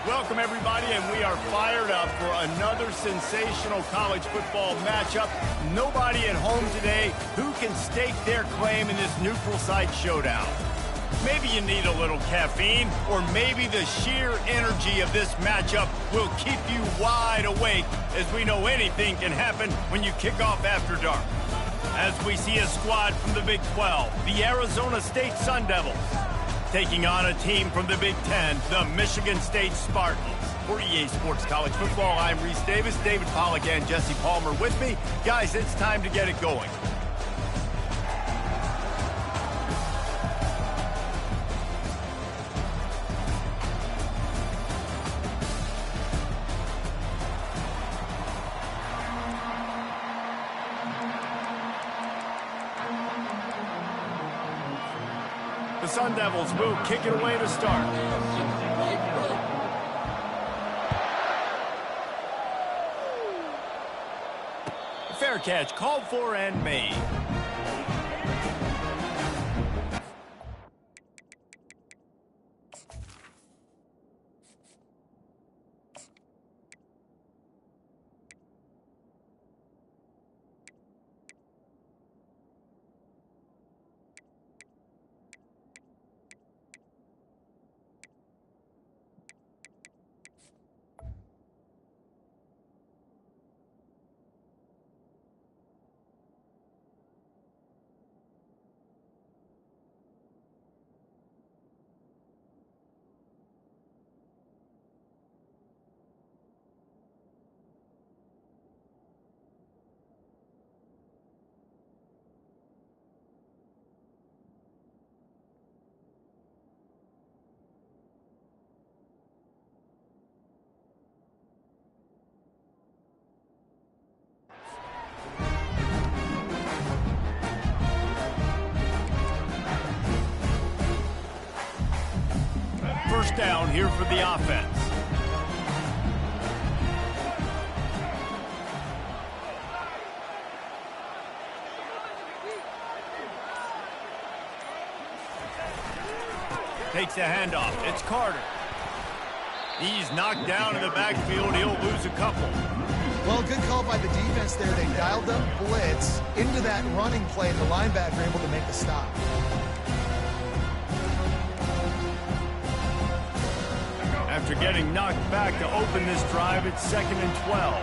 Welcome, everybody, and we are fired up for another sensational college football matchup. Nobody at home today who can stake their claim in this neutral site showdown. Maybe you need a little caffeine, or maybe the sheer energy of this matchup will keep you wide awake, as we know anything can happen when you kick off after dark. As we see a squad from the Big 12, the Arizona State Sun Devils, taking on a team from the Big 10, the Michigan State Spartans. For EA Sports College Football, I'm Reese Davis, David Pollack, and Jesse Palmer with me. Guys, it's time to get it going. The Sun Devils will kick it away to start. Fair catch called for and made. First down here for the offense. Takes a handoff. It's Carter. He's knocked down in the backfield. He'll lose a couple. Well, good call by the defense there. They dialed up blitz into that running play, and the linebacker able to make the stop. After getting knocked back to open this drive, it's 2nd and 12.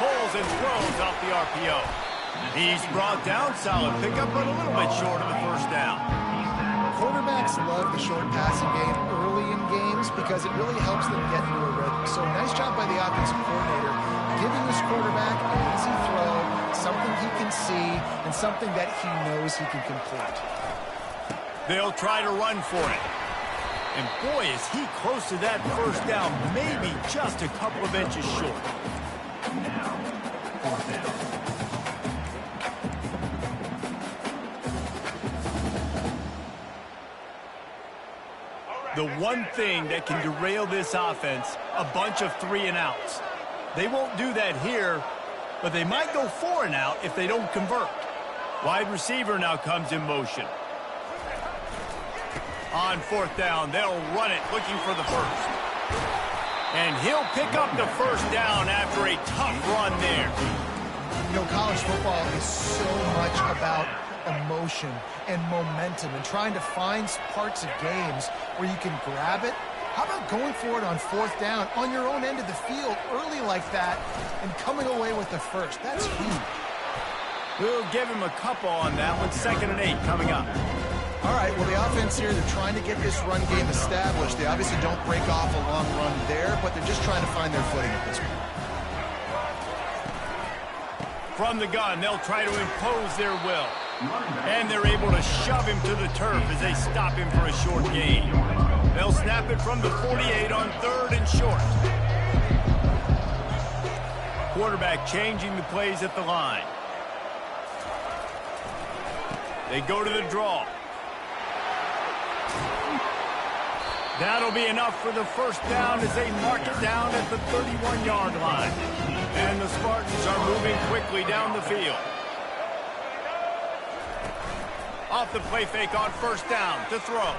Pulls and throws off the RPO. He's brought down, solid pickup, but a little bit short of the first down. Quarterbacks love the short passing game early in games because it really helps them get into a rhythm. So nice job by the offensive coordinator, giving this quarterback an easy throw, something he can see, and something that he knows he can complete. They'll try to run for it. And boy, is he close to that first down, maybe just a couple of inches short. The one thing that can derail this offense, a bunch of 3 and outs. They won't do that here, but they might go 4 and out if they don't convert. Wide receiver now comes in motion. On 4th down, they'll run it, looking for the first. And he'll pick up the first down after a tough run there. You know, college football is so much about emotion and momentum and trying to find parts of games where you can grab it. How about going for it on 4th down on your own end of the field early like that and coming away with the first? That's huge. We'll give him a couple on that one. 2nd and 8 coming up. All right, well, the offense here, they're trying to get this run game established. They obviously don't break off a long run there, but they're just trying to find their footing at this point. From the gun, they'll try to impose their will. And they're able to shove him to the turf as they stop him for a short gain. They'll snap it from the 48 on 3rd and short. Quarterback changing the plays at the line. They go to the draw. That'll be enough for the first down as they mark it down at the 31-yard line. And the Spartans are moving quickly down the field. Off the play fake on first down to throw.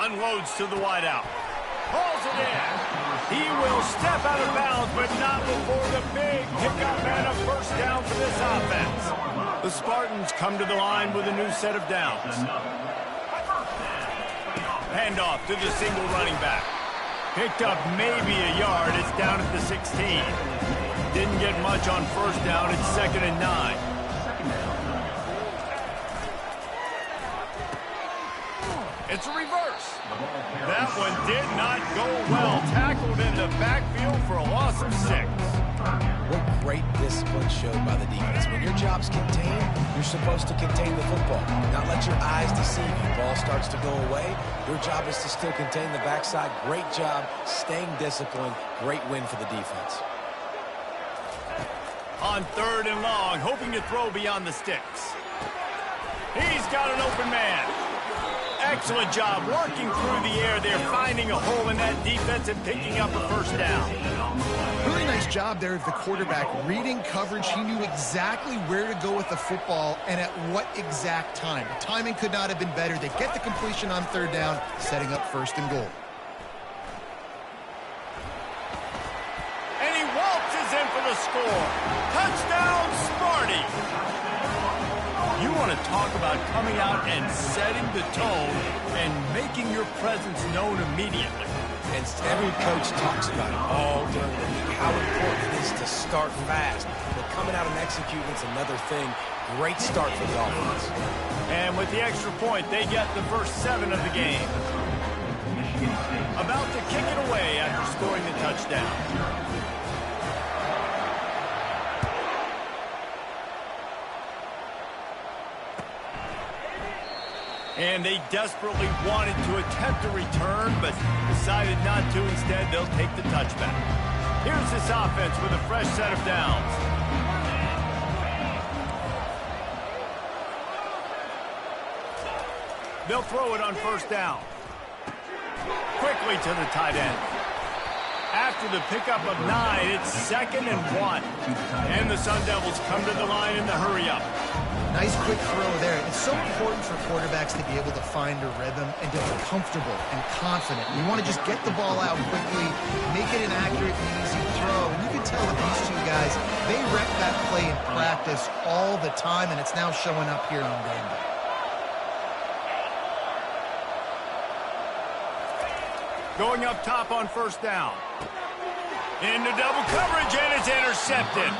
Unloads to the wideout. Hauls it in. He will step out of bounds, but not before the big pickup and a first down for this offense. The Spartans come to the line with a new set of downs. Handoff to the single running back. Picked up maybe a yard. It's down at the 16. Didn't get much on first down. It's 2nd and 9. It's a reverse. That one did not go well. Tackled in the backfield for a loss of 6. What great discipline showed by the defense. When your job's contained, you're supposed to contain the football. Not let your eyes deceive you. Ball starts to go away. Your job is to still contain the backside. Great job staying disciplined. Great win for the defense. On 3rd and long, hoping to throw beyond the sticks. He's got an open man. Excellent job working through the air there, finding a hole in that defense and picking up a first down. Really nice job there of the quarterback. Reading coverage, he knew exactly where to go with the football and at what exact time. The timing could not have been better. They get the completion on 3rd down, setting up 1st and goal. And he waltzes in for the score. Touchdown, Sparty! You want to talk about coming out and setting the tone and making your presence known immediately. And every coach talks about it all during the week, how important it is to start fast. But coming out and executing is another thing. Great start for the offense. And with the extra point, they get the first 7 of the game. About to kick it away after scoring the touchdown. And they desperately wanted to attempt a return, but decided not to. Instead, they'll take the touchback. Here's this offense with a fresh set of downs. They'll throw it on first down. Quickly to the tight end. After the pickup of 9, it's 2nd and 1. And the Sun Devils come to the line in the hurry-up. Nice quick throw there. It's so important for quarterbacks to be able to find a rhythm and to be comfortable and confident. You want to just get the ball out quickly, make it an accurate and easy throw. And you can tell that these two guys, they rep that play in practice all the time, and it's now showing up here on game day. Going up top on first down. Into double coverage, and it's intercepted.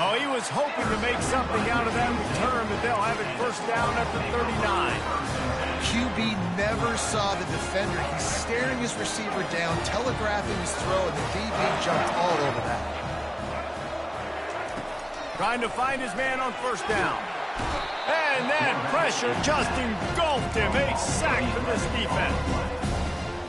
Oh, he was hoping to make something out of that return, but they'll have it first down at the 39. QB never saw the defender. He's staring his receiver down, telegraphing his throw, and the DB jumped all over that. Trying to find his man on first down. And that pressure just engulfed him. A sack for this defense.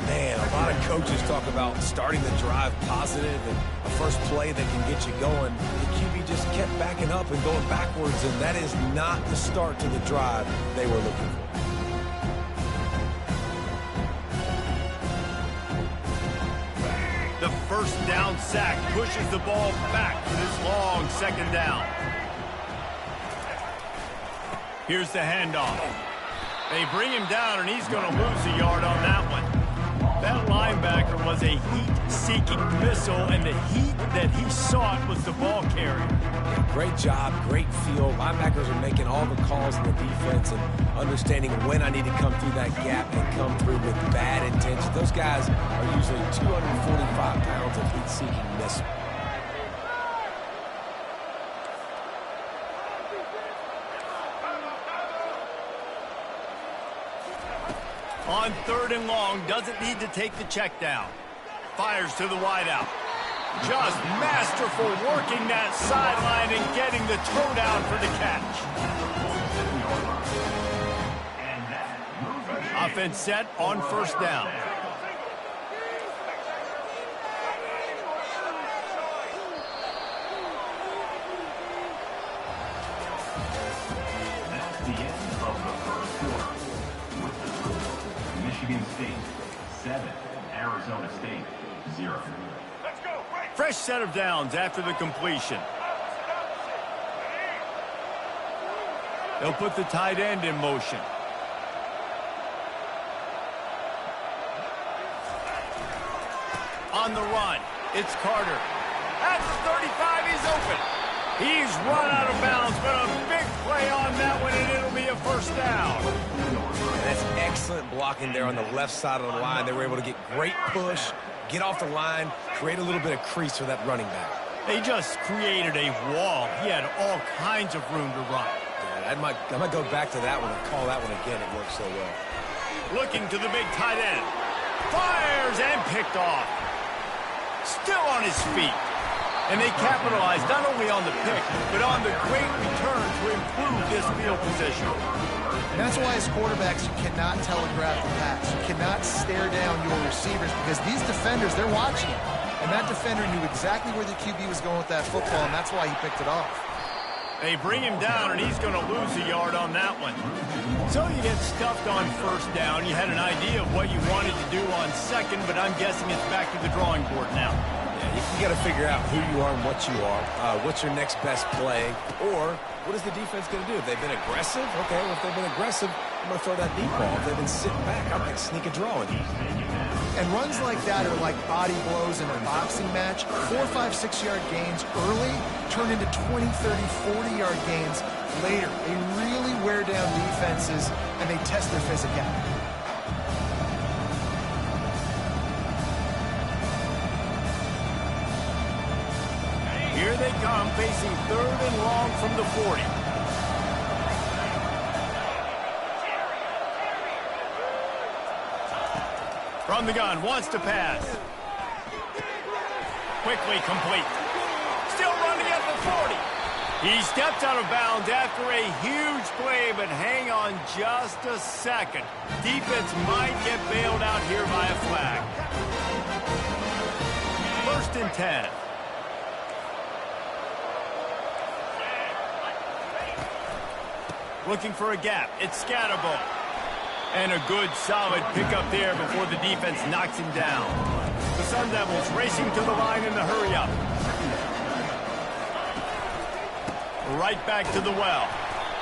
Man, a lot of coaches talk about starting the drive positive and a first play that can get you going. The QB just kept backing up and going backwards, and that is not the start to the drive they were looking for. The first down sack pushes the ball back for this long 2nd down. Here's the handoff. They bring him down, and he's going to lose a yard on that one. That linebacker was a heat-seeking missile, and the heat that he sought was the ball carrier. Yeah, great job, great feel. Linebackers are making all the calls in the defense and understanding when I need to come through that gap and come through with bad intention. Those guys are usually 245 pounds of heat-seeking missile. On 3rd and long, doesn't need to take the check down. Fires to the wideout. Just masterful working that sideline and getting the toe down for the catch. Offense set on first down. Michigan State 7, Arizona State 0. Fresh set of downs after the completion. They'll put the tight end in motion. on the run. It's Carter. At the 35, he's open. He's run out of bounds, but a big play on that one, and it'll be a first down. And that's excellent blocking there on the left side of the line. They were able to get great push, get off the line, create a little bit of crease for that running back. They just created a wall. He had all kinds of room to run. Yeah, I might go back to that one and call that one again. It worked so well. Looking to the big tight end. Fires and picked off. Still on his feet. And they capitalized not only on the pick, but on the great return to improve this field position. And that's why as quarterbacks, you cannot telegraph the pass. You cannot stare down your receivers because these defenders, they're watching it. And that defender knew exactly where the QB was going with that football, and that's why he picked it off. They bring him down, and he's going to lose a yard on that one. So you get stuffed on first down. You had an idea of what you wanted to do on second, but I'm guessing it's back to the drawing board now. You got to figure out who you are and what you are. What's your next best play? Or what is the defense going to do? If they've been aggressive, okay, well, if they've been aggressive, I'm going to throw that deep ball. If they've been sitting back, I might sneak a draw in. And runs like that are like body blows in a boxing match. 4, 5, 6-yard gains early turn into 20, 30, 40-yard gains later. They really wear down defenses, and they test their physicality. Here they come, facing 3rd and long from the 40. From the gun, wants to pass. Quickly complete. Still running at the 40. He steps out of bounds after a huge play, but hang on just a second. Defense might get bailed out here by a flag. 1st and 10. Looking for a gap. It's Scatterbo. And a good, solid pickup there before the defense knocks him down. The Sun Devils racing to the line in the hurry-up. Right back to the well.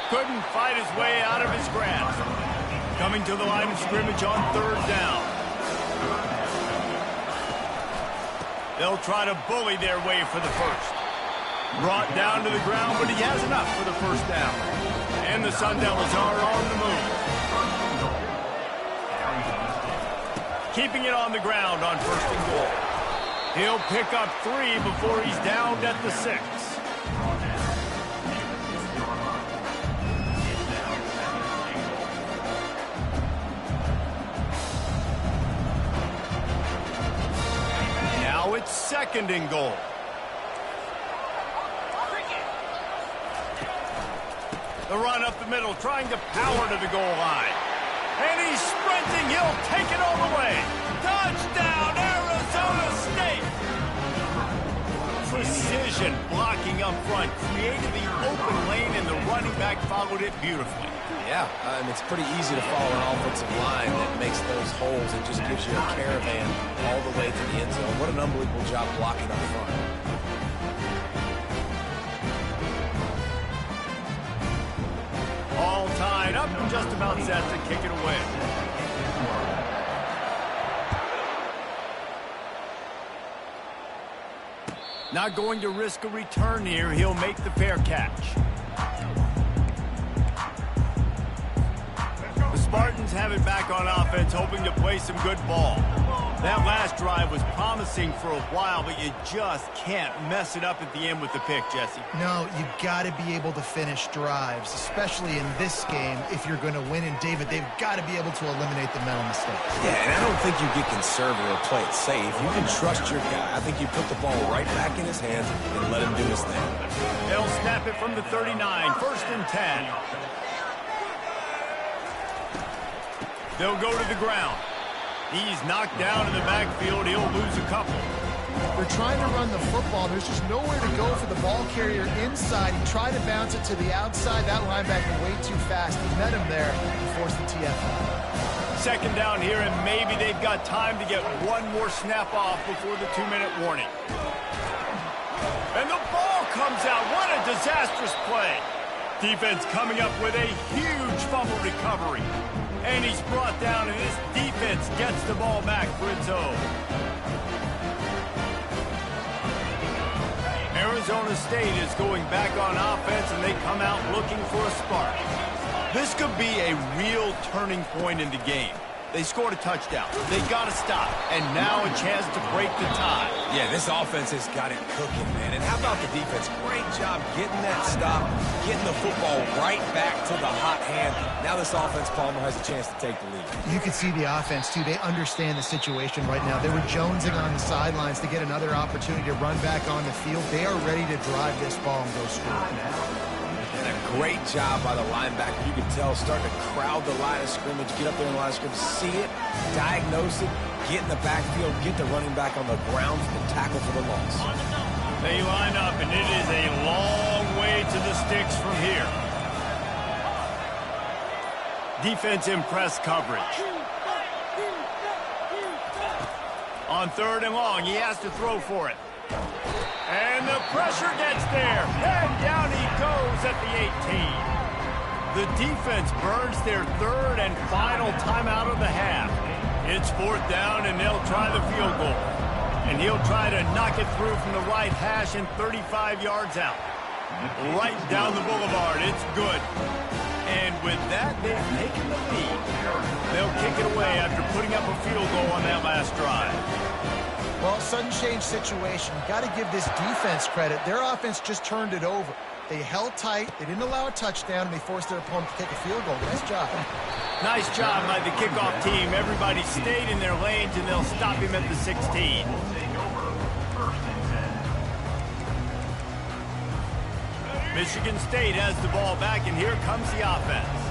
Couldn't fight his way out of his grasp. Coming to the line of scrimmage on 3rd down. They'll try to bully their way for the first. Brought down to the ground, but he has enough for the first down. And the Sun Devils are on the move. Keeping it on the ground on 1st and goal. He'll pick up 3 before he's downed at the 6. Now it's 2nd and goal. The run up the middle, trying to power to the goal line. And he's sprinting. He'll take it all the way. Touchdown, Arizona State. Precision blocking up front. Created the open lane, and the running back followed it beautifully. Yeah, it's pretty easy to follow an offensive line that makes those holes and just gives you a caravan all the way to the end zone. What an unbelievable job blocking up front. All tied up and just about set to kick it away. Not going to risk a return here. He'll make the fair catch. The Spartans have it back on offense, hoping to play some good ball. That last drive was promising for a while, but you just can't mess it up at the end with the pick, Jesse. No, you got to be able to finish drives, especially in this game if you're going to win. And, David, they've got to be able to eliminate the mental mistakes. Yeah, and I don't think you get conservative or play it safe. You can trust your guy. I think you put the ball right back in his hands and let him do his thing. They'll snap it from the 39, 1st and 10. They'll go to the ground. He's knocked down in the backfield. He'll lose a couple. They're trying to run the football. There's just nowhere to go for the ball carrier inside. He tried to bounce it to the outside. That linebacker way too fast. He met him there and forced the TFL. 2nd down here, and maybe they've got time to get one more snap off before the 2-minute warning. And the ball comes out. What a disastrous play. Defense coming up with a huge fumble recovery. And he's brought down, and this defense gets the ball back for its own. Arizona State is going back on offense, and they come out looking for a spark. This could be a real turning point in the game. They scored a touchdown. They got to stop. And now a chance to break the tie. Yeah, this offense has got it cooking, man. And how about the defense? Great job getting that stop, getting the football right back to the hot hand. Now this offense, Palmer, has a chance to take the lead. You can see the offense, too. They understand the situation right now. They were jonesing on the sidelines to get another opportunity to run back on the field. They are ready to drive this ball and go score. And a great job by the linebacker. You can tell, starting to crowd the line of scrimmage, get up there in the line of scrimmage, see it, diagnose it, get in the backfield, get the running back on the ground for the tackle for the loss. They line up, and it is a long way to the sticks from here. Defense in press coverage. On 3rd and long, he has to throw for it. And the pressure gets there. And down he goes at the 18. The defense burns their 3rd and final timeout of the half. It's 4th down, and they'll try the field goal. And he'll try to knock it through from the right hash and 35 yards out. Right down the boulevard. It's good. And with that, they've taken the lead. They'll kick it away after putting up a field goal on that last drive. Well, sudden change situation. You got to give this defense credit. Their offense just turned it over. They held tight. They didn't allow a touchdown, and they forced their opponent to take a field goal. Nice job. Nice job by the kickoff team. Everybody stayed in their lanes, and they'll stop him at the 16. Michigan State has the ball back, and here comes the offense.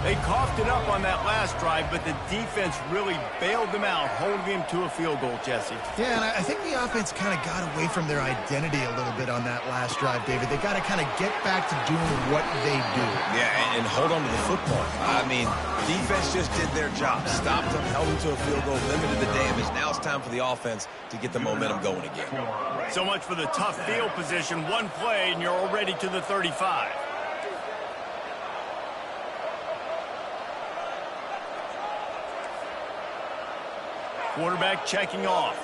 They coughed it up on that last drive, but the defense really bailed them out, holding him to a field goal, Jesse. Yeah, and I think the offense kind of got away from their identity a little bit on that last drive, David. They got to kind of get back to doing what they do. Yeah, and hold on to the football. I mean, defense just did their job. Stopped them, held them to a field goal, limited the damage. Now it's time for the offense to get the momentum going again. So much for the tough field position. One play, and you're already to the 35. Quarterback checking off.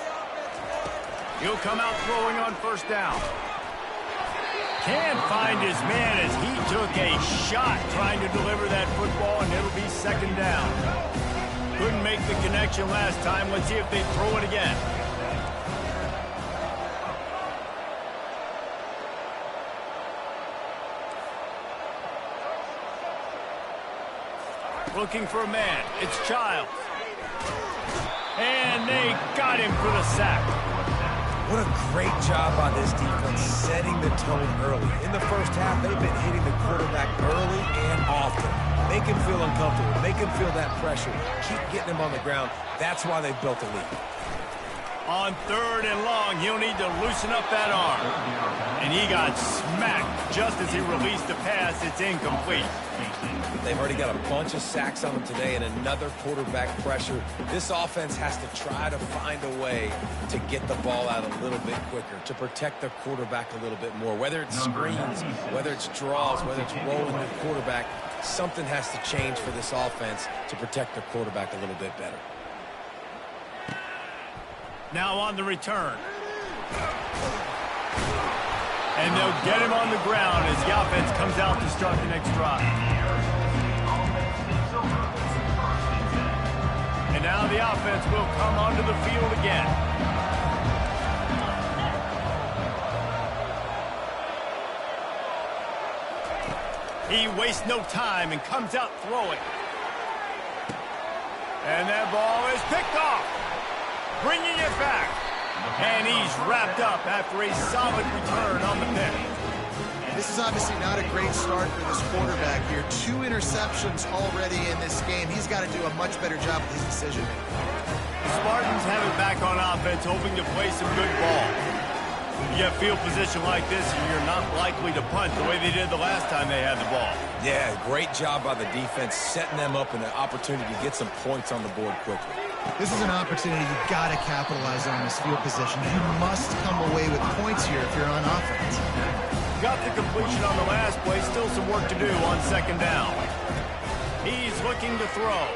He'll come out throwing on 1st down. Can't find his man as he took a shot trying to deliver that football, and it'll be 2nd down. Couldn't make the connection last time. Let's see if they throw it again. Looking for a man. It's Childs. And they got him for the sack. What a great job by this defense setting the tone early. In the first half, they've been hitting the quarterback early and often. Make him feel uncomfortable. Make him feel that pressure. Keep getting him on the ground. That's why they've built a lead. On 3rd and long, he'll need to loosen up that arm. And he got smacked just as he released the pass. It's incomplete. They've already got a bunch of sacks on them today and another quarterback pressure. This offense has to try to find a way to get the ball out a little bit quicker, to protect their quarterback a little bit more. Whether it's screens, whether it's draws, whether it's rolling the quarterback, something has to change for this offense to protect their quarterback a little bit better. Now on the return. And they'll get him on the ground as the offense comes out to start the next drive. And now the offense will come onto the field again. He wastes no time and comes out throwing. And that ball is picked off. Bringing it back. And he's wrapped up after a solid return on the pick. This is obviously not a great start for this quarterback here. 2 interceptions already in this game. He's got to do a much better job with his decision-making. The Spartans have it back on offense, hoping to play some good ball. You get field position like this, and you're not likely to punt the way they did the last time they had the ball. Yeah, great job by the defense, setting them up in an opportunity to get some points on the board quickly. This is an opportunity you've got to capitalize on this field position. You must come away with points here if you're on offense. Got the completion on the last play. Still some work to do on 2nd down. He's looking to throw.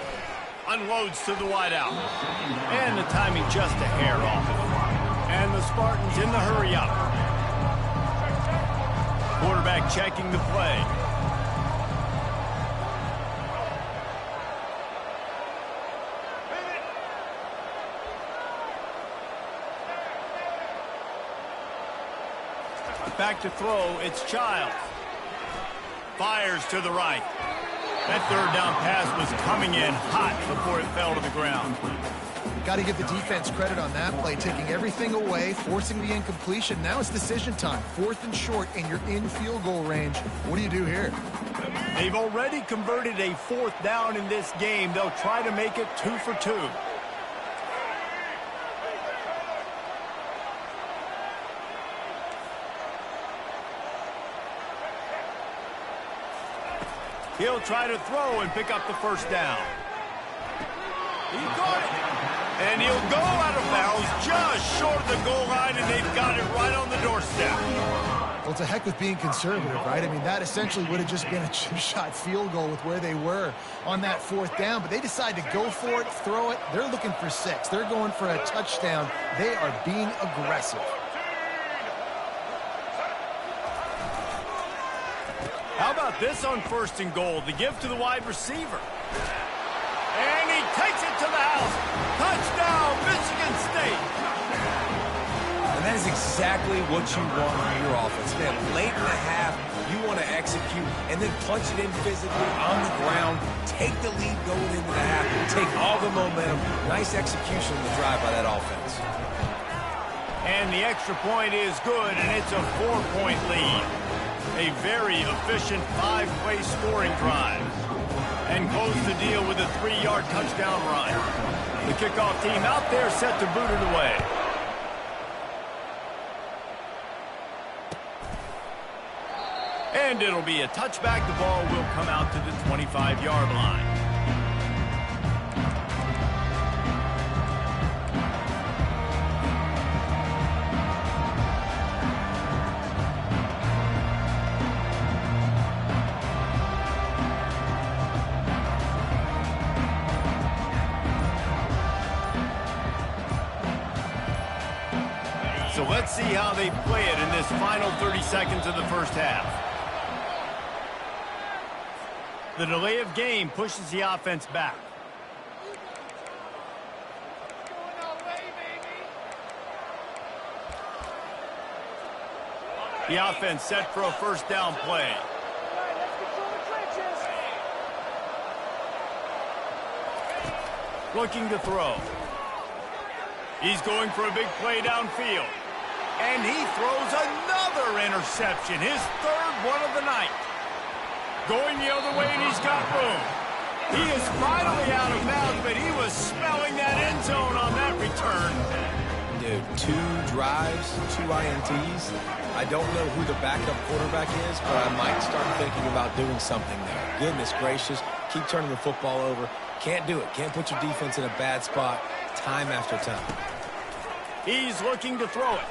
Unloads to the wideout. And the timing just a hair off. And the Spartans in the hurry up. Quarterback checking the play. Back to throw, it's Childs. Fires to the right. That third down pass was coming in hot before it fell to the ground. Got to give the defense credit on that play, taking everything away, forcing the incompletion. Now it's decision time. 4th and short, and you're in field goal range. What do you do here? They've already converted a 4th down in this game. They'll try to make it 2 for 2. He'll try to throw and pick up the first down. He caught it. And he'll go out of bounds just short of the goal line, and they've got it right on the doorstep. Well, it's a heck with being conservative, right? I mean, that essentially would have just been a chip shot field goal with where they were on that 4th down. But they decide to go for it, throw it. They're looking for 6. They're going for a touchdown. They are being aggressive. How about this on 1st and goal? The give to the wide receiver. And he takes it to the house. Touchdown, Michigan State. And that is exactly what you want from your offense. Man, late in the half, you want to execute and then punch it in physically on the ground. Take the lead going into the half. Take all the momentum. Nice execution on the drive by that offense. And the extra point is good, and it's a 4-point lead. A very efficient 5-play scoring drive. And close the deal with a 3-yard touchdown run. The kickoff team out there set to boot it away. And it'll be a touchback. The ball will come out to the 25-yard line. So let's see how they play it in this final 30 seconds of the first half. The delay of game pushes the offense back. The offense set for a first down play. Looking to throw. He's going for a big play downfield. And he throws another interception, his 3rd one of the night. Going the other way, and he's got room. He is finally out of bounds, but he was smelling that end zone on that return. Dude, 2 drives, 2 INTs. I don't know who the backup quarterback is, but I might start thinking about doing something there. Goodness gracious, keep turning the football over. Can't do it. Can't put your defense in a bad spot time after time. He's looking to throw it.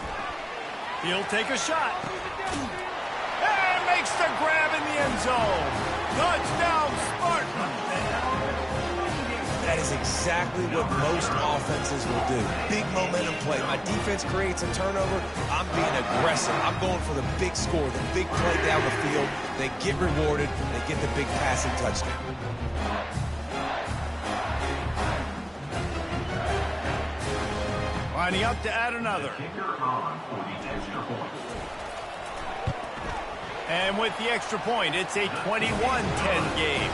He'll take a shot. And makes the grab in the end zone. Touchdown, Spartan. That is exactly what most offenses will do. Big momentum play. My defense creates a turnover. I'm being aggressive. I'm going for the big score, the big play down the field. They get rewarded. They get the big passing touchdown. Lining up to add another. And with the extra point, it's a 21-10 game.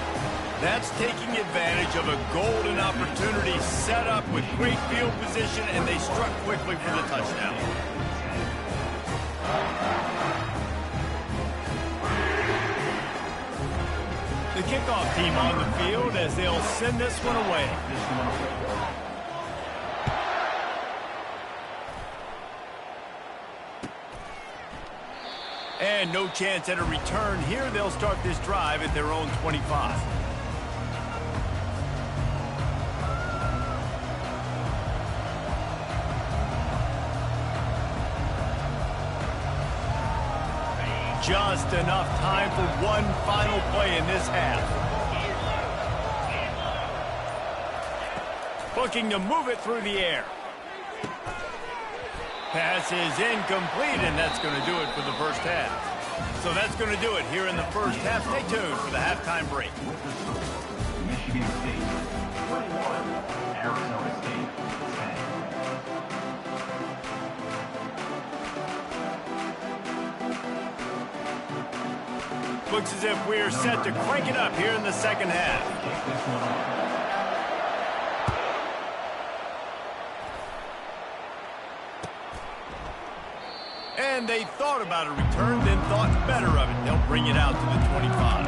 That's taking advantage of a golden opportunity set up with great field position, and they struck quickly for the touchdown. The kickoff team on the field as they'll send this one away. And no chance at a return here. They'll start this drive at their own 25. Just enough time for one final play in this half. Looking to move it through the air. Pass is incomplete, and that's going to do it for the first half. So that's going to do it here in the first half. Stay tuned for the halftime break. Michigan State 21, Arizona State 10. Looks as if we're set to crank it up here in the second half. Kick this one off. And they thought about a return, then thought better of it. They'll bring it out to the 25.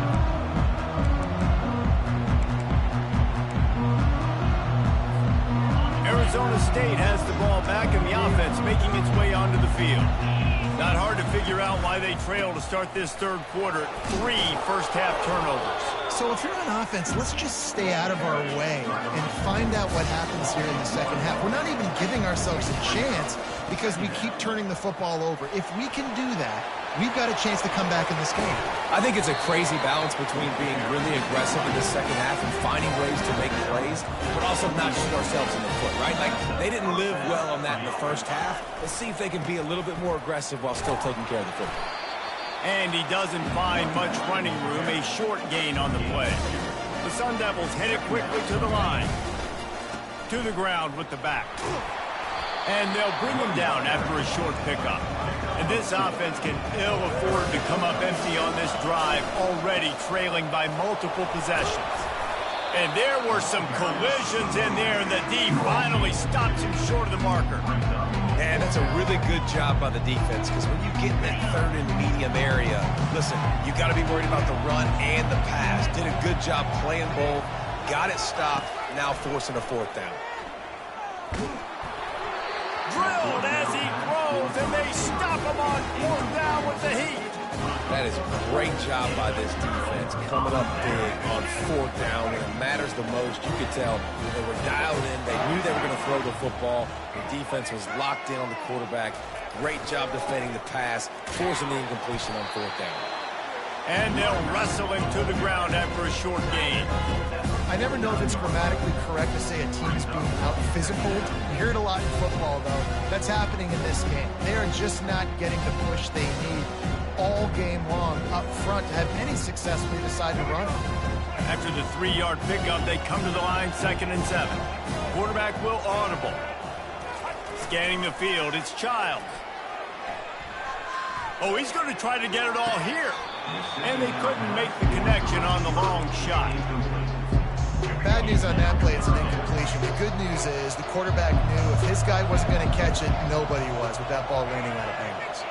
Arizona State has the ball back and the offense making its way onto the field. Not hard to figure out why they trail to start this third quarter. 3 first-half turnovers. So if you're on offense, let's just stay out of our way and find out what happens here in the second half. We're not even giving ourselves a chance because we keep turning the football over. If we can do that, we've got a chance to come back in this game. I think it's a crazy balance between being really aggressive in the second half and finding ways to make plays, but also not shoot ourselves in the foot, right? Like, they didn't live well on that in the first half. Let's see if they can be a little bit more aggressive while still taking care of the football. And he doesn't find much running room, a short gain on the play. The Sun Devils head it quickly to the line. To the ground with the back. And they'll bring him down after a short pickup. And this offense can ill afford to come up empty on this drive, already trailing by multiple possessions. And there were some collisions in there, and the D finally stops him short of the marker. And that's a really good job by the defense, because when you get in that third and medium area, listen, you got to be worried about the run and the pass. Did a good job playing both, got it stopped, now forcing a fourth down. Drilled as he throws, and they stop him on fourth down with the heat. That is a great job by this defense, coming up big on fourth down when it matters the most. You could tell they were dialed in. They knew they were going to throw the football. The defense was locked in on the quarterback. Great job defending the pass, forcing the incompletion on fourth down. And they'll wrestle him to the ground after a short gain. I never know if it's grammatically correct to say a team's being out-physical. You hear it a lot in football, though. That's happening in this game. They are just not getting the push they need all game long up front to have any success when they decide to run. After the 3-yard pickup, they come to the line 2nd and 7. Quarterback will audible. Scanning the field, it's Childs. Oh, he's going to try to get it all here. And they couldn't make the connection on the long shot. Bad news on that play, it's an incompletion. The good news is the quarterback knew if his guy wasn't going to catch it, nobody was with that ball landing out of bounds.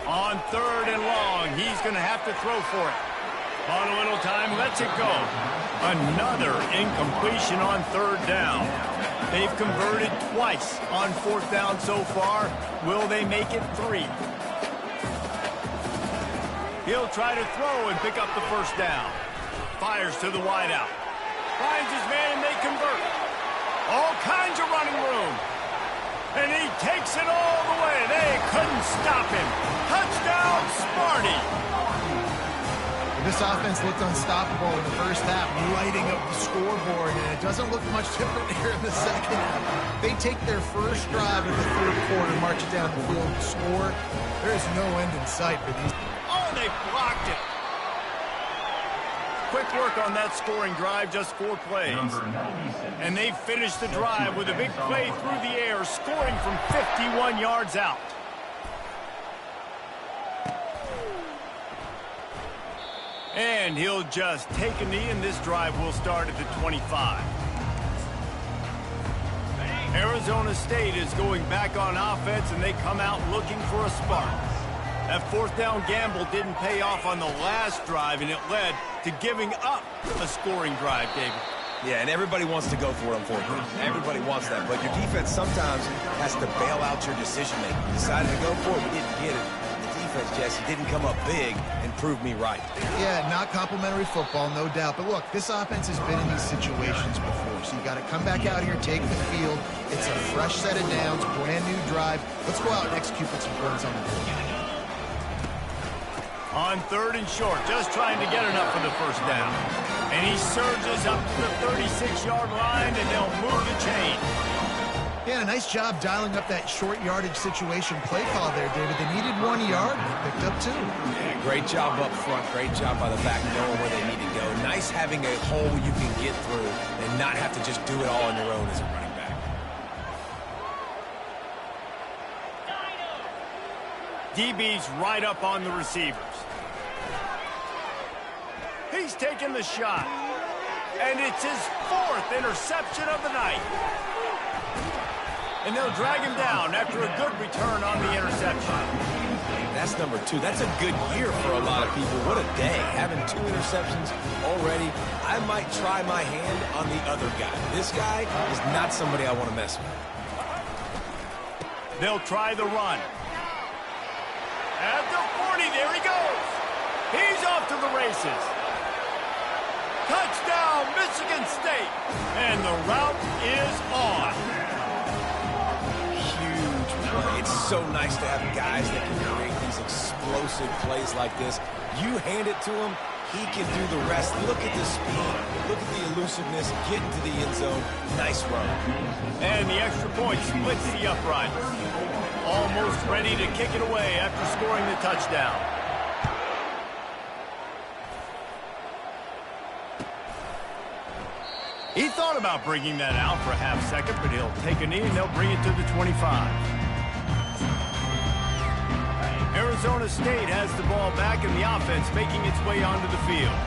On 3rd and long, he's going to have to throw for it. On a little time, lets it go. Another incompletion on 3rd down. They've converted twice on 4th down so far. Will they make it 3? He'll try to throw and pick up the 1st down. Fires to the wideout. Finds his man and they convert. All kinds of running room. And he takes it all the way. They couldn't stop him. Touchdown, Sparty. This offense looked unstoppable in the first half, lighting up the scoreboard, and it doesn't look much different here in the second half. They take their first drive of the third quarter, march it down the field, and score. There is no end in sight for these. Oh, they blocked it. Quick work on that scoring drive, just 4 plays. And they finished the drive with a big play through the air, scoring from 51 yards out. And he'll just take a knee, and this drive will start at the 25. Arizona State is going back on offense, and they come out looking for a spark. That 4th down gamble didn't pay off on the last drive, and it led to giving up a scoring drive, David. Yeah, and everybody wants to go for it on 4th down. Everybody wants that, but your defense sometimes has to bail out your decision-making. You decided to go for it, you didn't get it. The defense, Jesse, didn't come up big and prove me right. Yeah, not complimentary football, no doubt. But look, this offense has been in these situations before, so you got to come back out here, take the field. It's a fresh set of downs, brand new drive. Let's go out and execute with some runs on the board. On 3rd and short, just trying to get enough for the 1st down. And he surges up to the 36-yard line, and they'll move the chain. Yeah, a nice job dialing up that short yardage situation play call there, David. They needed 1 yard, they picked up 2. Yeah, great job up front. Great job by the back knowing where they need to go. Nice having a hole you can get through and not have to just do it all on your own as a running back. DB's right up on the receivers. He's taking the shot. And it's his 4th interception of the night. And they'll drag him down after a good return on the interception. That's number 2. That's a good year for a lot of people. What a day. Having 2 interceptions already. I might try my hand on the other guy. This guy is not somebody I want to mess with. They'll try the run. At the 40, there he goes. He's off to the races. Touchdown, Michigan State. And the route is on. Huge play. It's so nice to have guys that can create these explosive plays like this. You hand it to him, he can do the rest. Look at the speed. Look at the elusiveness. Get into the end zone. Nice run. And the extra point splits the uprights. Almost ready to kick it away after scoring the touchdown. He thought about bringing that out for a half second, but he'll take a knee and they'll bring it to the 25. Arizona State has the ball back and the offense making its way onto the field.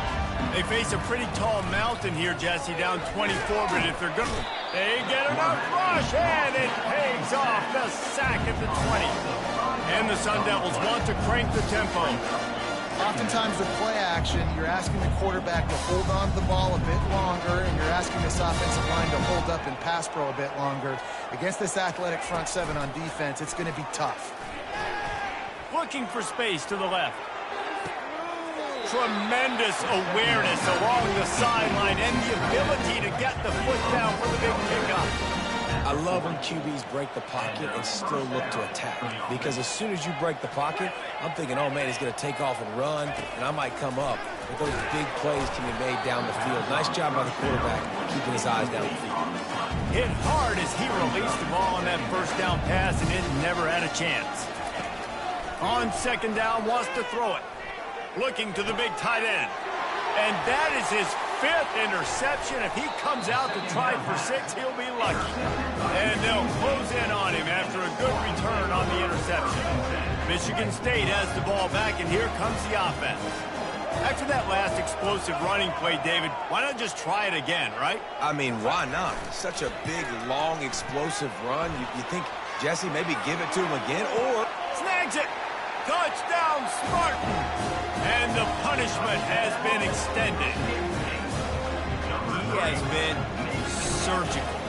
They face a pretty tall mountain here, Jesse, down 24, but if they're good, they get enough rush, and it pays off the sack at the 20. And the Sun Devils want to crank the tempo. Oftentimes with play action, you're asking the quarterback to hold on to the ball a bit longer, and you're asking this offensive line to hold up and pass pro a bit longer. Against this athletic front 7 on defense, it's going to be tough. Looking for space to the left. Tremendous awareness along the sideline and the ability to get the foot down for the big pickup. I love when QBs break the pocket and still look to attack. Because as soon as you break the pocket, I'm thinking, oh, man, he's going to take off and run, and I might come up. But those big plays can be made down the field. Nice job by the quarterback, keeping his eyes down the field. Hit hard as he released the ball on that first down pass, and it never had a chance. On second down, wants to throw it. Looking to the big tight end. And that is his 5th interception. If he comes out to try for 6, he'll be lucky. And they'll close in on him after a good return on the interception. Michigan State has the ball back, and here comes the offense. After that last explosive running play, David, why not just try it again, right? I mean, why not? Such a big, long, explosive run. You think, Jesse, maybe give it to him again, or... Snags it! Touchdown, Spartan! And the punishment has been extended. He has been surgical.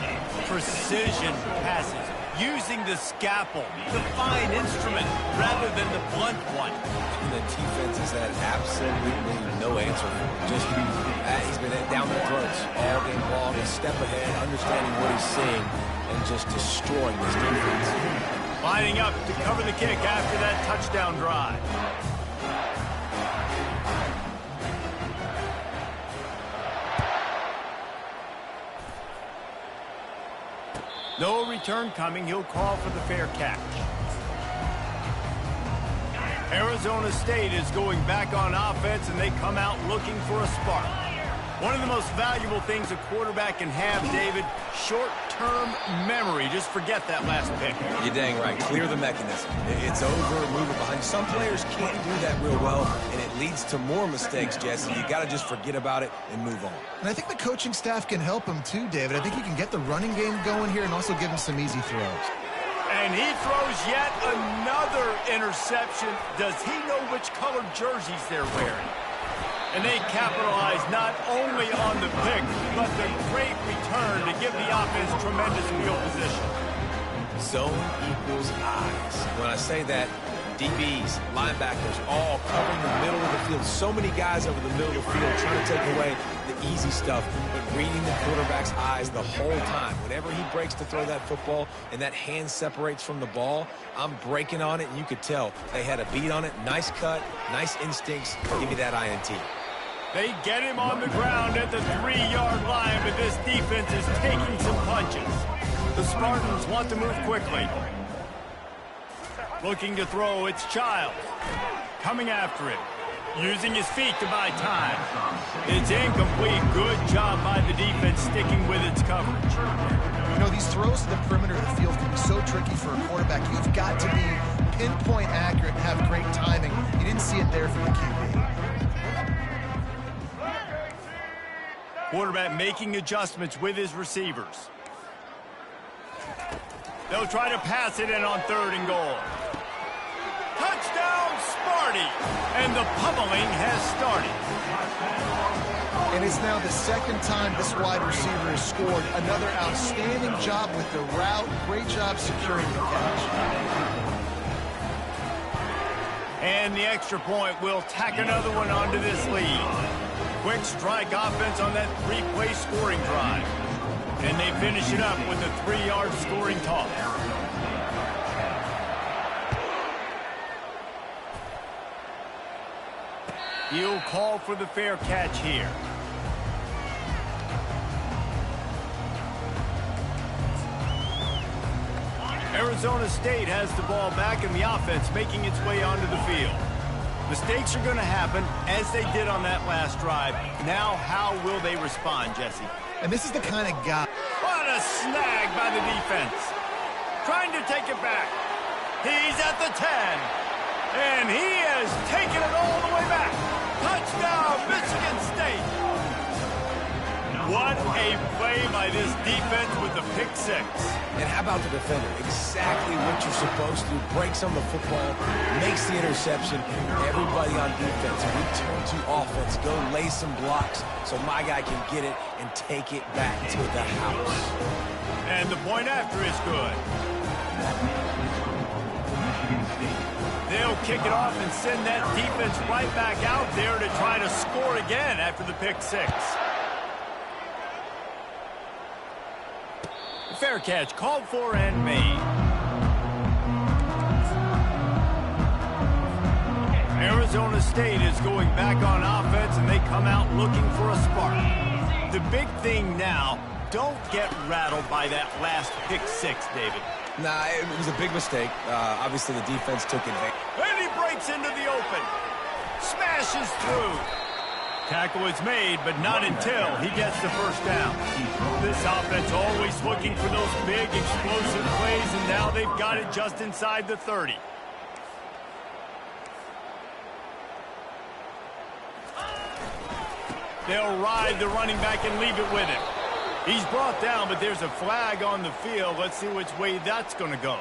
Precision passes. Using the scalpel, the fine instrument, rather than the blunt one. And the defense has had absolutely no answer for him. Just, he's been down their throats all game long, a step ahead, understanding what he's seeing, and just destroying this defense. Lining up to cover the kick after that touchdown drive. No return coming. He'll call for the fair catch. Arizona State is going back on offense, and they come out looking for a spark. One of the most valuable things a quarterback can have, David, short-term memory. Just forget that last pick. You're dang right. Clear the mechanism. It's over, move it behind. Some players can't do that real well, and it leads to more mistakes, Jesse. You got to just forget about it and move on. And I think the coaching staff can help him too, David. I think he can get the running game going here and also give him some easy throws. And he throws yet another interception. Does he know which colored jerseys they're wearing? And they capitalize not only on the pick, but the great return to give the offense tremendous field position. Zone equals eyes. When I say that, DBs, linebackers, all covering the middle of the field. So many guys over the middle of the field trying to take away the easy stuff, but reading the quarterback's eyes the whole time. Whenever he breaks to throw that football and that hand separates from the ball, I'm breaking on it, and you could tell they had a beat on it. Nice cut, nice instincts. Give me that INT. They get him on the ground at the 3-yard line, but this defense is taking some punches. The Spartans want to move quickly. Looking to throw, it's Childs. Coming after it. Using his feet to buy time. It's incomplete. Good job by the defense sticking with its coverage. You know, these throws to the perimeter of the field can be so tricky for a quarterback. You've got to be pinpoint accurate and have great timing. You didn't see it there from the QB. Quarterback making adjustments with his receivers. They'll try to pass it in on 3rd and goal. Touchdown, Sparty! And the pummeling has started. And it's now the 2nd time this wide receiver has scored. Another outstanding job with the route. Great job securing the catch. And the extra point will tack another one onto this lead. Quick strike offense on that 3-play scoring drive. And they finish it up with a 3-yard scoring toss. He'll call for the fair catch here. Arizona State has the ball back and the offense making its way onto the field. Mistakes are going to happen as they did on that last drive. Now, how will they respond, Jesse? And this is the kind of guy. What a snag by the defense. Trying to take it back. He's at the 10. And he has taken it all the way back. Touchdown, Michigan State. What a play by this defense with the pick 6. And how about the defender? Exactly what you're supposed to. Breaks on the football, makes the interception. Everybody on defense, return to offense. Go lay some blocks so my guy can get it and take it back to the house. And the point after is good. They'll kick it off and send that defense right back out there to try to score again after the pick 6. Fair catch called for and made. Arizona State is going back on offense, and they come out looking for a spark. The big thing now, don't get rattled by that last pick 6, David. Nah, it was a big mistake. Obviously, the defense took advantage. And he breaks into the open. Smashes through. Tackle is made, but not until he gets the first down. This offense always looking for those big, explosive plays, and now they've got it just inside the 30. They'll ride the running back and leave it with him. He's brought down, but there's a flag on the field. Let's see which way that's going to go.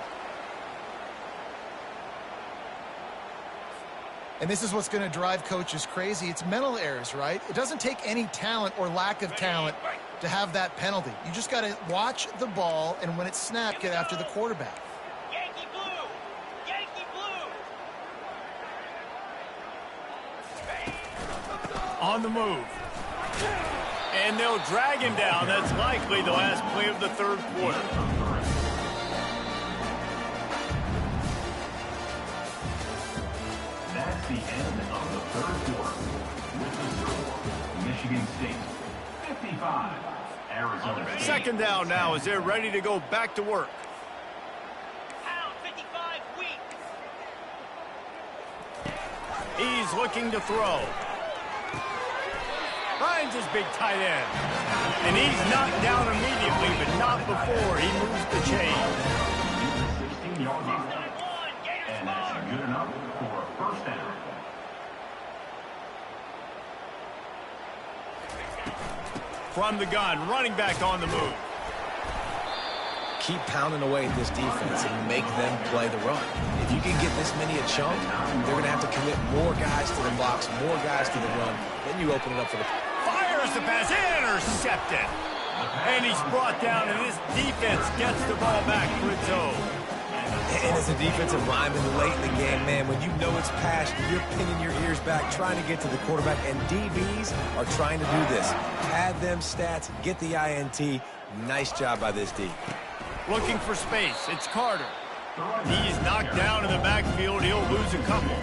And this is what's going to drive coaches crazy. It's mental errors, right? It doesn't take any talent or lack of talent to have that penalty. You just got to watch the ball, and when it's snapped, get after the quarterback. Yankee blue! Yankee blue! On the move. And they'll drag him down. That's likely the last play of the 3rd quarter. That's the end of the 3rd quarter. With the score, Michigan State 55, Arizona State. 2nd down now as they're ready to go back to work. Pound 55 weak. He's looking to throw. Finds his big tight end. And he's knocked down immediately, but not before he moves the chain. 16-yard line. And that's good enough for a first down. From the gun, running back on the move. Keep pounding away at this defense and make them play the run. If you can get this many a chunk, they're going to have to commit more guys to the box, more guys to the run. Then you open it up for the... Fires the pass, intercepted. And he's brought down, and this defense gets the ball back for its own. And as a defensive lineman late in the game, man, when you know it's past, you're pinning your ears back, trying to get to the quarterback, and DBs are trying to do this. Pad them stats, get the INT. Nice job by this D. Looking for space, it's Carter. He's knocked down in the backfield, he'll lose a couple.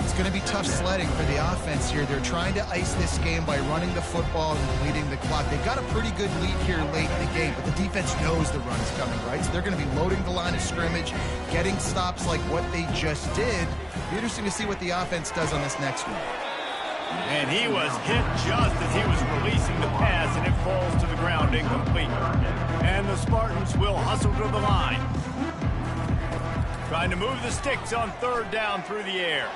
It's going to be tough sledding for the offense here. They're trying to ice this game by running the football and bleeding the clock. They've got a pretty good lead here late in the game, but the defense knows the run is coming, right? So they're going to be loading the line of scrimmage, getting stops like what they just did. It'll be interesting to see what the offense does on this next one. And he was hit just as he was releasing the pass, and it falls to the ground incomplete. And the Spartans will hustle to the line. Trying to move the sticks on third down through the air.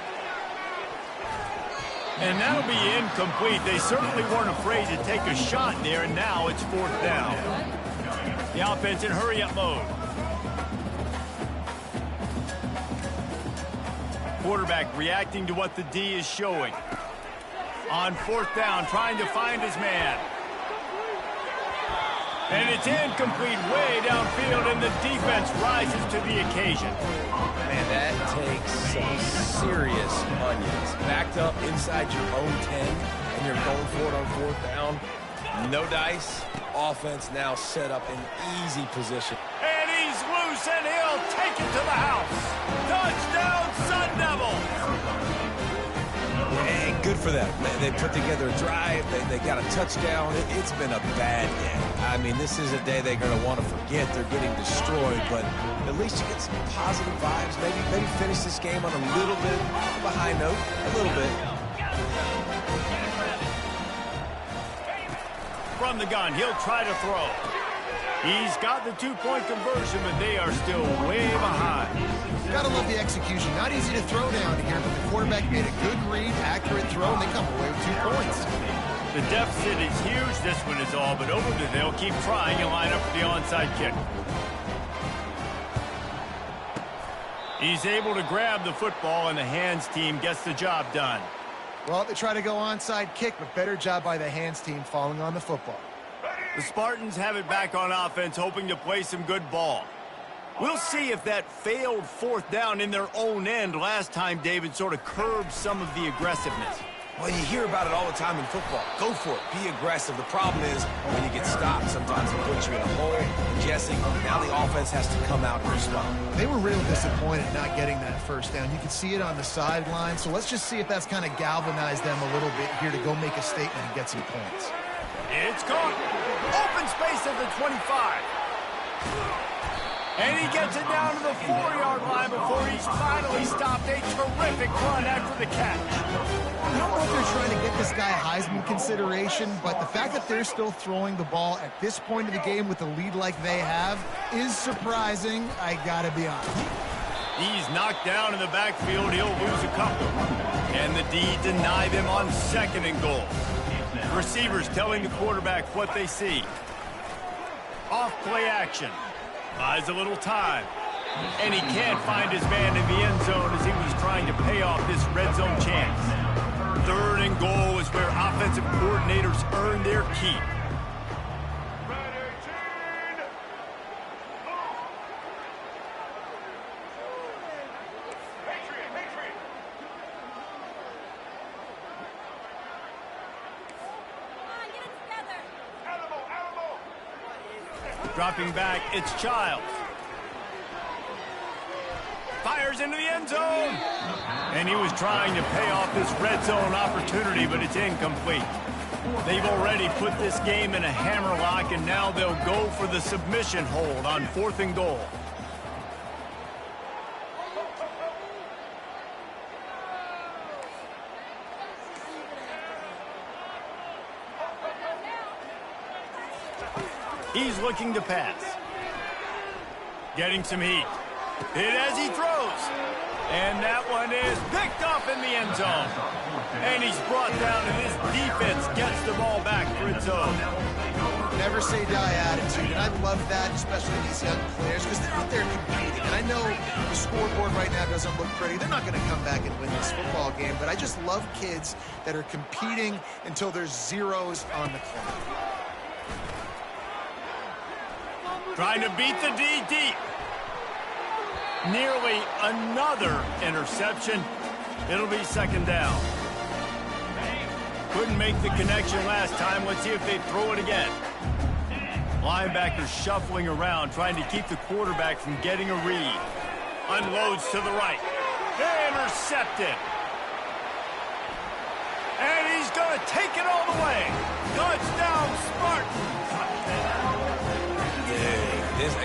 And that'll be incomplete. They certainly weren't afraid to take a shot there, and now it's fourth down. The offense in hurry-up mode. Quarterback reacting to what the D is showing. On fourth down, trying to find his man. And it's incomplete way downfield, and the defense rises to the occasion. Man, that takes some serious onions. Backed up inside your own 10, and you're going for it on fourth down. No dice. Offense now set up in easy position. And he's loose, and he'll take it to the house. Touchdown, Sun Devils! And good for them. They put together a drive. They got a touchdown. It's been a bad day. I mean, this is a day they're going to want to forget. They're getting destroyed, but at least you get some positive vibes. Maybe finish this game on a little bit of a high note. A little bit. From the gun, he'll try to throw. He's got the two-point conversion, but they are still way behind. Gotta love the execution. Not easy to throw down here, but the quarterback made a good read, accurate throw, and they come away with 2 points. The deficit is huge. This one is all but over. They'll keep trying and line up for the onside kick. He's able to grab the football, and the hands team gets the job done. Well, they try to go onside kick, but better job by the hands team falling on the football. The Spartans have it back on offense, hoping to play some good ball. We'll see if that failed fourth down in their own end last time, David, sort of curbed some of the aggressiveness. Well, you hear about it all the time in football. Go for it. Be aggressive. The problem is when you get stopped, sometimes it puts you in a hole. Guessing now the offense has to come out and respond. They were real disappointed not getting that first down. You can see it on the sideline. So let's just see if that's kind of galvanized them a little bit here to go make a statement and get some points. It's caught. Open space at the 25. And he gets it down to the 4-yard line before he's finally stopped. A terrific run after the catch. I don't know if they're trying to get this guy Heisman consideration, but the fact that they're still throwing the ball at this point of the game with a lead like they have is surprising, I gotta be honest. He's knocked down in the backfield. He'll lose a couple. And the D deny them on 2nd and goal. Receivers telling the quarterback what they see. Off play action. Buys a little time. And he can't find his man in the end zone as he was trying to pay off this red zone chance. 3rd and goal is where offensive coordinators earn their keep. Dropping back, it's Childs. Fires into the end zone. And he was trying to pay off this red zone opportunity, but it's incomplete. They've already put this game in a hammerlock, and now they'll go for the submission hold on 4th and goal. He's looking to pass. Getting some heat. Hit as he throws. And that one is picked off in the end zone. And he's brought down, and his defense gets the ball back for its own. Never say die attitude, and I love that, especially these young players, because they're out there competing. And I know the scoreboard right now doesn't look pretty. They're not going to come back and win this football game, but I just love kids that are competing until there's zeros on the clock. Trying to beat the D deep. Nearly another interception. It'll be 2nd down. Couldn't make the connection last time. Let's see if they throw it again. Linebacker shuffling around, trying to keep the quarterback from getting a read. Unloads to the right. Intercepted. take it all the way. Touchdown, Spartans.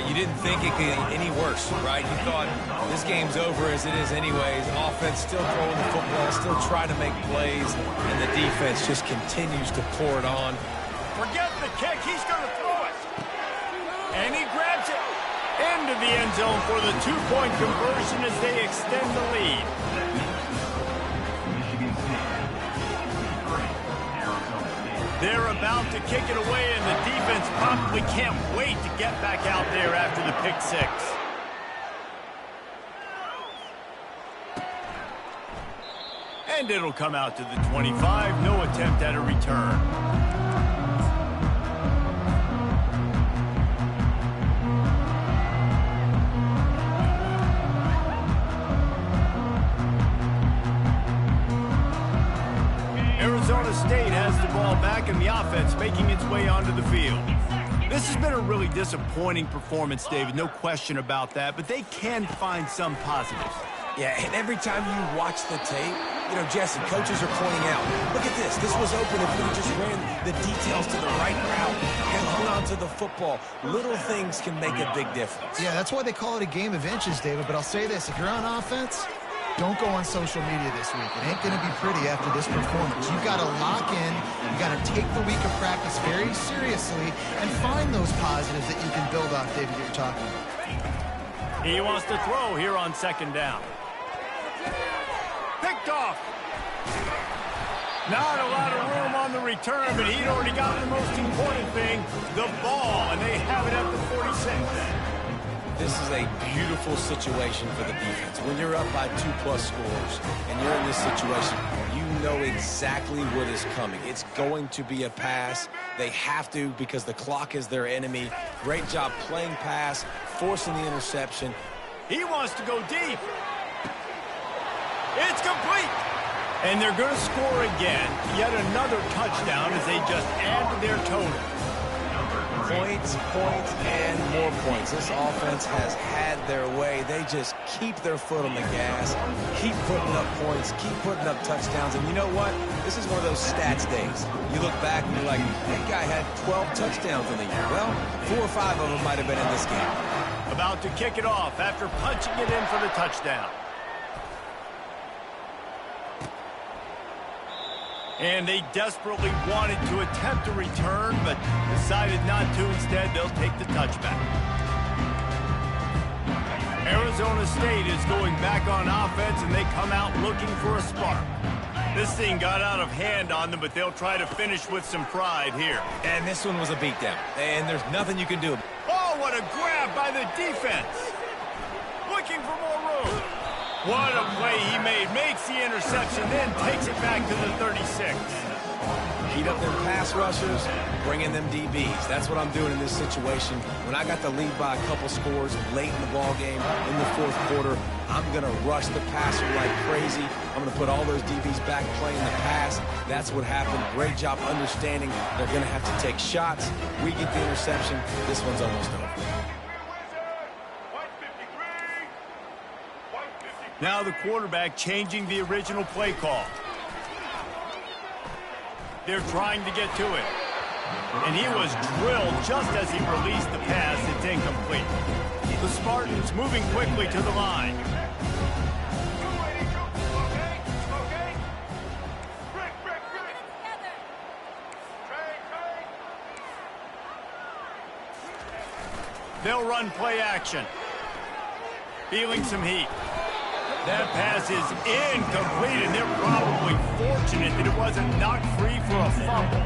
You didn't think it could get any worse, right? You thought this game's over as it is anyways. Offense still throwing the football, still trying to make plays, and the defense just continues to pour it on. Forget the kick. He's going to throw it. And he grabs it into the end zone for the two-point conversion as they extend the lead. Michigan State. Arizona State. They're about to kick it away, and the defense probably can't wait to get back out there after the pick six. And it'll come out to the 25. No attempt at a return. Arizona State has the ball back and the offense making its way onto the field. This has been a really disappointing performance, David, no question about that, but they can find some positives. Yeah, and every time you watch the tape, you know, Jesse, coaches are pointing out, look at this. This was open if we just ran the details to the right route and hung on to the football. Little things can make a big difference. Yeah, that's why they call it a game of inches, David. But I'll say this, if you're on offense, don't go on social media this week. It ain't going to be pretty after this performance. You've got to lock in. You've got to take the week of practice very seriously and find those positives that you can build off, David, that you're talking about. He wants to throw here on second down. Picked off. Not a lot of room on the return, but he'd already got the most important thing, the ball, and they have it at the 46. This is a beautiful situation for the defense. When you're up by 2+ scores and you're in this situation, you know exactly what is coming. It's going to be a pass. They have to because the clock is their enemy. Great job playing pass, forcing the interception. He wants to go deep. It's complete. And they're going to score again. Yet another touchdown as they just add to their total. Points, and more points. This offense has had their way. They just keep their foot on the gas, keep putting up points, keep putting up touchdowns. And you know what? This is one of those stats days. You look back and you're like, that guy had 12 touchdowns in the year. Well, 4 or 5 of them might have been in this game. About to kick it off after punching it in for the touchdown. And they desperately wanted to attempt a return, but decided not to. Instead, they'll take the touchback. Arizona State is going back on offense, and they come out looking for a spark. This thing got out of hand on them, but they'll try to finish with some pride here. And this one was a beatdown, and there's nothing you can do. Oh, what a grab by the defense. Looking for more room. What a play he made. Makes the interception, then takes it back to the 36. Heat up them pass rushers, bring in them DBs. That's what I'm doing in this situation. When I got the lead by a couple scores late in the ball game, in the fourth quarter, I'm going to rush the passer like crazy. I'm going to put all those DBs back playing the pass. That's what happened. Great job understanding they're going to have to take shots. We get the interception. This one's almost over. Now the quarterback changing the original play call. They're trying to get to it. And he was drilled just as he released the pass. It's incomplete. The Spartans moving quickly to the line. They'll run play action. Feeling some heat. That pass is incomplete, and they're probably fortunate that it wasn't knocked free for a fumble.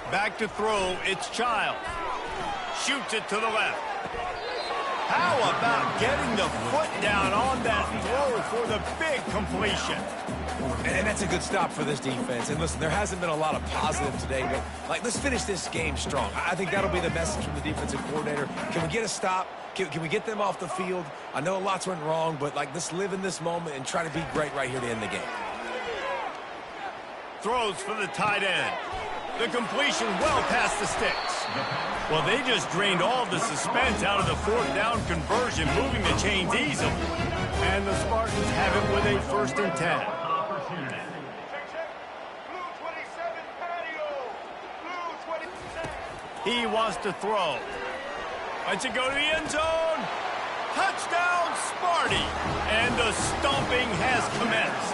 Back to throw, it's Child. Shoots it to the left. How about getting the foot down on that throw for the big completion? And that's a good stop for this defense. And listen, there hasn't been a lot of positive today, but like, let's finish this game strong. I think that'll be the message from the defensive coordinator. Can we get a stop? Can we get them off the field? I know lots went wrong, but like, let's live in this moment and try to be great right here to end the game. Throws for the tight end. The completion well past the sticks. Well, they just drained all the suspense out of the fourth down conversion, moving the chains easily. And the Spartans have it with a 1st and 10. Opportunity. He wants to throw. Lets it go to the end zone. Touchdown, Sparty. And the stomping has commenced.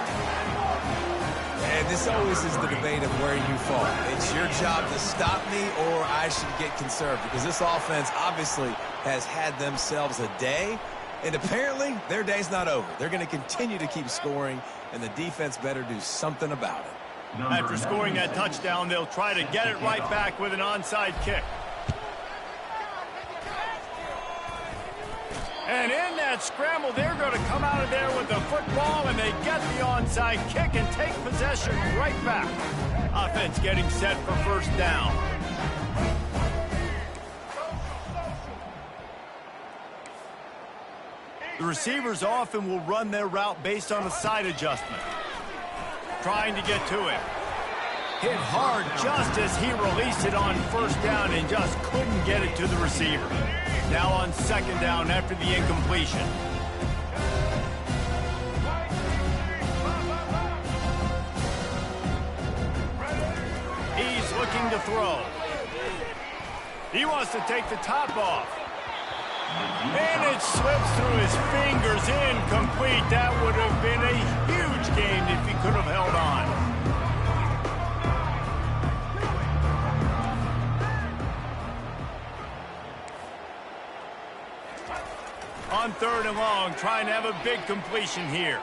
And this always is the debate of where you fall. It's your job to stop me or I should get conserved, because this offense obviously has had themselves a day, and apparently their day's not over. They're going to continue to keep scoring, and the defense better do something about it. After scoring that touchdown, they'll try to get it right back with an onside kick. And in that scramble, they're going to come out of there with the football, and they get the onside kick and take possession right back. Offense getting set for 1st down. The receivers often will run their route based on a side adjustment. Trying to get to him. Hit hard just as he released it on 1st down and just couldn't get it to the receiver. Now on 2nd down after the incompletion. He's looking to throw. He wants to take the top off. And it slips through his fingers, incomplete. That would have been a huge gain if he could have held on. On 3rd and long, trying to have a big completion here.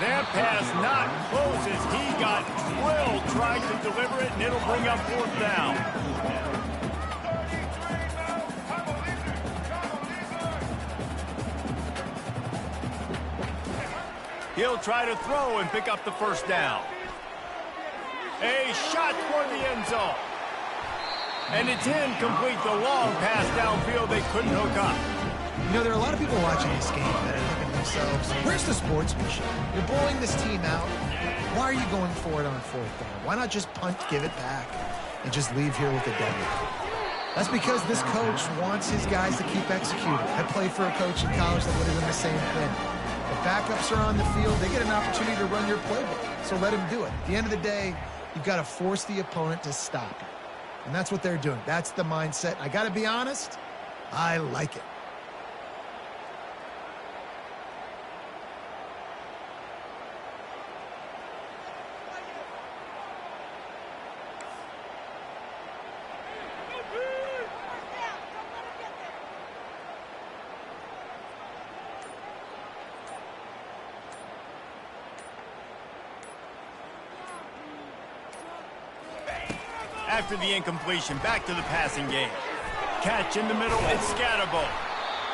That pass not close as he got drilled trying to deliver it, and it'll bring up 4th down. He'll try to throw and pick up the 1st down. A shot toward the end zone. And it's incomplete. The long pass downfield they couldn't hook up. You know, there are a lot of people watching this game that are thinking to themselves, where's the sportsmanship? You're blowing this team out. Why are you going for it on 4th down? Why not just punt, give it back, and just leave here with a W? That's because this coach wants his guys to keep executing. I played for a coach in college that would have done the same thing. The backups are on the field. They get an opportunity to run your playbook, so let him do it. At the end of the day, you've got to force the opponent to stop you. And that's what they're doing. That's the mindset. I got to be honest, I like it. After the incompletion, back to the passing game. Catch in the middle, it's Scatterbo.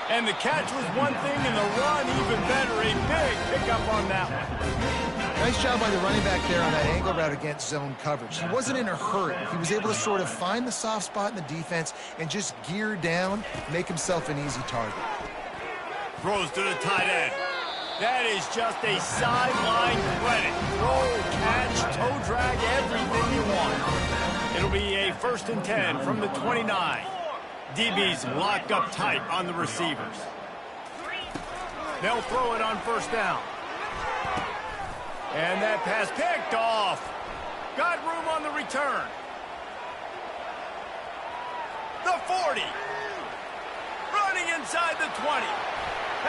And the catch was one thing, and the run even better. A big pickup on that one. Nice job by the running back there on that angle route against zone coverage. He wasn't in a hurry. He was able to sort of find the soft spot in the defense and just gear down, make himself an easy target. Throws to the tight end. That is just a sideline credit. Throw, catch, toe drag, everything you want. It'll be a 1st and 10 from the 29. DB's locked up tight on the receivers. They'll throw it on 1st down. And that pass picked off. Got room on the return. The 40. Running inside the 20.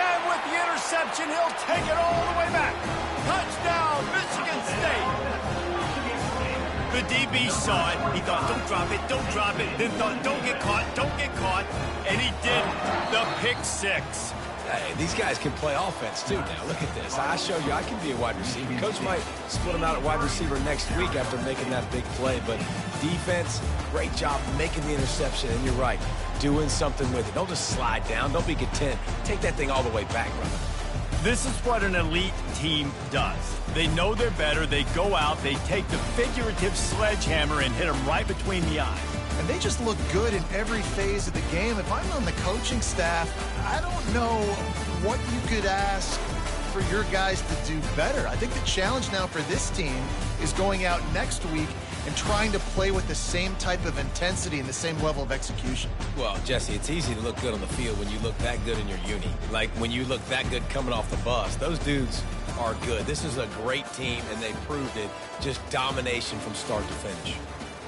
And with the interception, he'll take it all the way back. Touchdown, Michigan State. The DB saw it. He thought, don't drop it, don't drop it. Then thought, don't get caught, don't get caught. And he did the pick 6. Hey, these guys can play offense, too, now. Look at this. I show you I can be a wide receiver. Coach might split him out at wide receiver next week after making that big play. But defense, great job making the interception. And you're right, doing something with it. Don't just slide down. Don't be content. Take that thing all the way back, brother. This is what an elite team does. They know they're better. They go out. They take the figurative sledgehammer and hit them right between the eyes. And they just look good in every phase of the game. If I'm on the coaching staff, I don't know what you could ask for your guys to do better. I think the challenge now for this team is going out next week and trying to play with the same type of intensity and the same level of execution. Well, Jesse, it's easy to look good on the field when you look that good in your uni. Like when you look that good coming off the bus. Those dudes are good. This is a great team, and they proved it. Just domination from start to finish.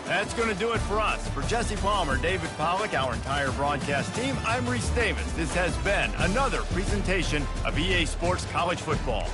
That's going to do it for us. For Jesse Palmer, David Pollack, our entire broadcast team, I'm Reese Davis. This has been another presentation of EA Sports College Football.